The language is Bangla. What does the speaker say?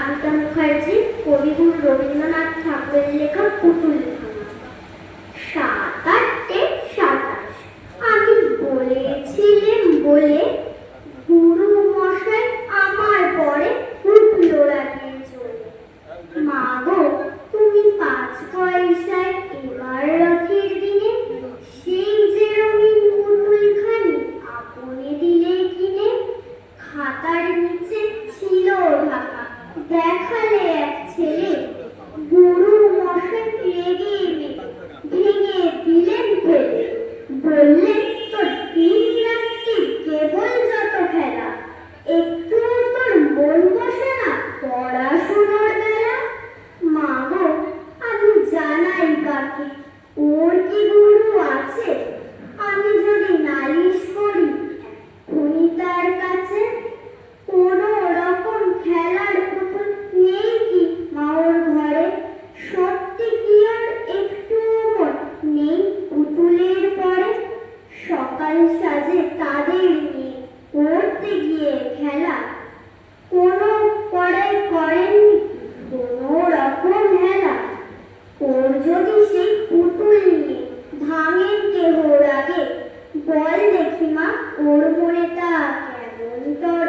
কাবিতা মুখার্জি কবিগুরু রবীন্দ্রনাথ ঠাকুরের লেখা পুতুল লেখানা। ৭-৮-২৭ আমি বলেছিলেন বলে গুরু মশাই আমার পরে উঠলো রাগিয়ে চলে। মা গো তুমি ৫ পয়সায় এবার রথের দিনে সেই যে রঙিন পুতুলখানি আপনি দিলে কিনে। খাতার নিচে ছিল ঢাকা দেখালে এক ছেলে। গুরু মশাই রেগে ভেঙে দিলেন ফেলে। বললেন তোর দিন রাত্রি কেবল যত খেলা, একটু তোর মন বসে না পড়াশোনার বেলা। মা গো আমি জানাই কাকে ওর কি গুরু আছে? আমি যদি নালিশ করি এক্ষুনি তার কাছে। কোনো রকম খেলার পুতুল নেই কি মা ওর ঘরে? সত্যি কি আর একটু মন নেই পুতুলের পরে? সকাল সাজে তাদের নিয়ে করতে গিয়ে খেলা, কোনো পড়াই করেননি কোনো রকম হেলা। ওর যদি সেই পুতুল নিয়ে ভাঙেন কেহ রাগে, বল দেখি মা ওর মনে তা কেমন তর